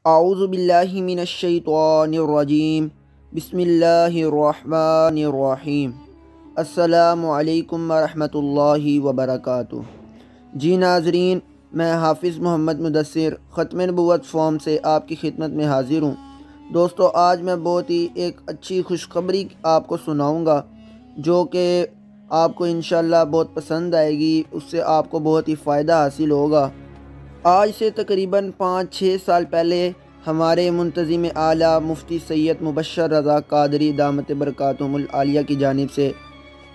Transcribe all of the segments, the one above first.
اعوذ باللہ من الشیطان الرجیم بسم اللہ الرحمن الرحیم السلام علیکم ورحمۃ اللہ وبرکاتہ۔ جی ناظرین، میں حافظ محمد مدثر ختم نبوت فارم سے آپ کی خدمت میں حاضر ہوں۔ دوستو، آج میں بہت ہی ایک اچھی خوشخبری آپ کو سناؤں گا جو کہ آپ کو انشاءاللہ بہت پسند آئے گی، اس سے آپ کو بہت ہی فائدہ حاصل ہوگا۔ آج سے تقریباً 5-6 سال پہلے ہمارے منتظم اعلیٰ مفتی سید مبشر رضا قادری دامت برکاتہم العالیہ کی جانب سے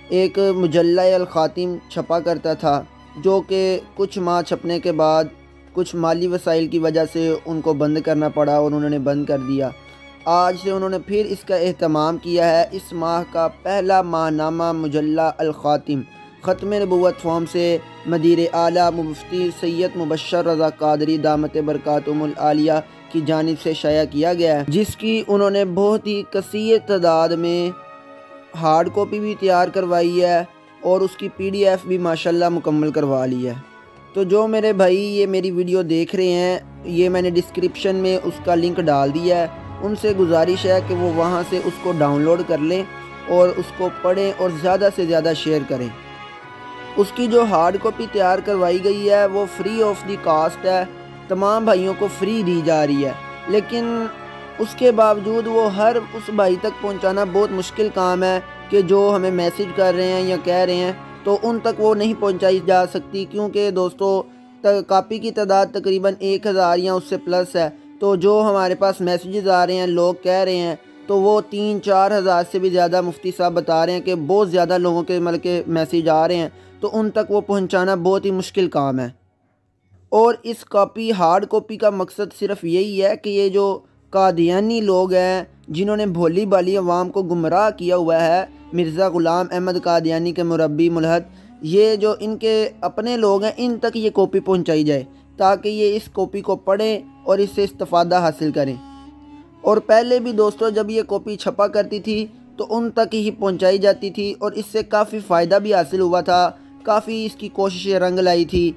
ایک مجلہ الخاتم چھپا کرتا تھا، جو کہ کچھ ماہ چھپنے کے بعد کچھ مالی وسائل کی وجہ سے ان کو بند کرنا پڑا اور انہوں نے بند کر دیا۔ آج سے انہوں نے پھر اس کا اہتمام کیا ہے۔ اس ماہ کا پہلا ماہنامہ مجلہ الخاتم ختم نبوت فارم سے مدیر اعلیٰ مفتی سید مبشر رضا قادری دامت برکاتہم العالیہ کی جانب سے شائع کیا گیا ہے، جس کی انہوں نے بہت ہی کثیر تعداد میں ہارڈ کاپی بھی تیار کروائی ہے اور اس کی PDF بھی ماشاءاللہ مکمل کروا لی ہے۔ تو جو میرے بھائی یہ میری ویڈیو دیکھ رہے ہیں، یہ میں نے ڈسکرپشن میں اس کا لنک ڈال دیا ہے، ان سے گزارش ہے کہ وہ وہاں سے اس کو ڈاؤن لوڈ کر لیں اور اس کو پڑھیں اور زیادہ سے زیادہ شیئر کریں۔ اس کی جو ہارڈ کاپی تیار کروائی گئی ہے وہ فری آف دی کاسٹ ہے، تمام بھائیوں کو فری دی جا رہی ہے، لیکن اس کے باوجود وہ ہر اس بھائی تک پہنچانا بہت مشکل کام ہے کہ جو ہمیں میسیج کر رہے ہیں یا کہہ رہے ہیں تو ان تک وہ نہیں پہنچائی جا سکتی، کیونکہ دوستو کاپی کی تعداد تقریباً 1000 یا اس سے پلس ہے۔ تو جو ہمارے پاس میسیجز آ رہے ہیں، لوگ کہہ رہے ہیں، تو وہ 3-4 ہزار سے بھی زیادہ مفتی صاحب بتا رہے ہیں کہ بہت زیادہ لوگوں کے میسیج آ رہے ہیں، تو ان تک وہ پہنچانا بہت ہی مشکل کام ہے۔ اور اس ہارڈ کاپی کا مقصد صرف یہی ہے کہ یہ جو قادیانی لوگ ہیں جنہوں نے بھولی بالی عوام کو گمراہ کیا ہوا ہے، مرزا غلام احمد قادیانی کے مربی ملحد، یہ جو ان کے اپنے لوگ ہیں، ان تک یہ کاپی پہنچائی جائے تاکہ یہ اس کاپی کو پڑھیں اور اس سے استفادہ حاصل کریں۔ اور پہلے بھی دوستو جب یہ کاپی چھپا کرتی تھی تو ان تک ہی پہنچائی جاتی تھی اور اس سے کافی فائدہ بھی حاصل ہوا تھا، کافی اس کی کوششیں رنگ لائی تھی۔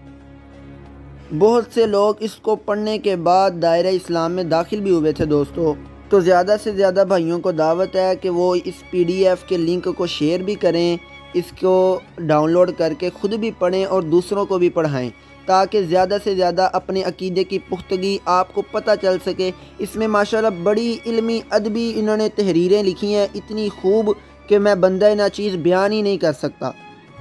بہت سے لوگ اس کو پڑھنے کے بعد دائرہ اسلام میں داخل بھی ہوئے تھے دوستو۔ تو زیادہ سے زیادہ بھائیوں کو دعوت ہے کہ وہ اس PDF کے لنک کو شیئر بھی کریں، اس کو ڈاؤن لوڈ کر کے خود بھی پڑھیں اور دوسروں کو بھی پڑھائیں، تاکہ زیادہ سے زیادہ اپنے عقیدے کی پختگی آپ کو پتہ چل سکے۔ اس میں ماشاءاللہ بڑی علمی ادبی انہوں نے تحریریں لکھی ہیں، اتنی خوب کہ میں بندہ ناچیز بیان ہی نہیں کر سکتا۔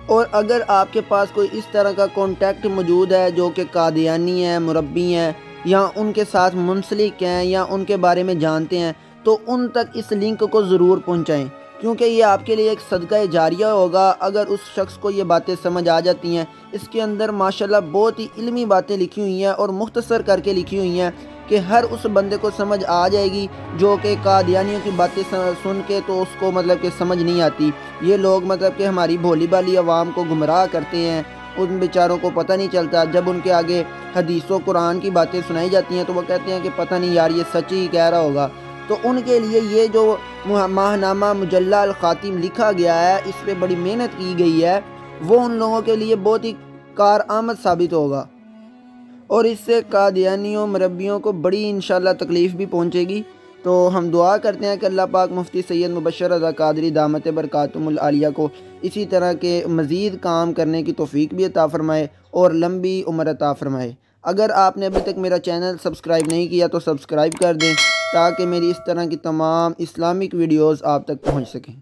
اور اگر آپ کے پاس کوئی اس طرح کا کانٹیکٹ موجود ہے جو کہ قادیانی ہیں، مربی ہیں، یا ان کے ساتھ منسلک ہیں یا ان کے بارے میں جانتے ہیں، تو ان تک اس لنک کو ضرور پہنچائیں، کیونکہ یہ آپ کے لیے ایک صدقہ جاریہ ہوگا اگر اس شخص کو یہ باتیں سمجھ آ جاتی ہیں۔ اس کے اندر ماشاءاللہ بہت ہی علمی باتیں لکھی ہوئی ہیں اور مختصر کر کے لکھی ہوئی ہیں کہ ہر اس بندے کو سمجھ آ جائے گی جو کہ قادیانیوں کی باتیں سن کے تو اس کو کہ سمجھ نہیں آتی۔ یہ لوگ کہ ہماری بھولی بالی عوام کو گمراہ کرتے ہیں، ان بیچاروں کو پتہ نہیں چلتا۔ جب ان کے آگے حدیث و قرآن کی باتیں سنائی جاتی ہیں تو وہ کہتے ہیں کہ پتہ نہیں یار، یہ سچ ہی کہہ رہا ہوگا۔ تو ان کے لیے یہ جو ماہنامہ مجلہ الخاتم لکھا گیا ہے، اس پہ بڑی محنت کی گئی ہے، وہ ان لوگوں کے لیے بہت ہی کارآمد ثابت ہوگا، اور اس سے قادیانیوں مربیوں کو بڑی انشاءاللہ تکلیف بھی پہنچے گی۔ تو ہم دعا کرتے ہیں کہ اللہ پاک مفتی سید مبشر رضا قادری دامت برکاتہم العالیہ کو اسی طرح کے مزید کام کرنے کی توفیق بھی عطا فرمائے اور لمبی عمر عطا فرمائے۔ اگر آپ نے ابھی تک میرا چینل سبسکرائب نہیں کیا تو سبسکرائب کر دیں تاکہ میری اس طرح کی تمام اسلامک ویڈیوز آپ تک پہنچ سکیں۔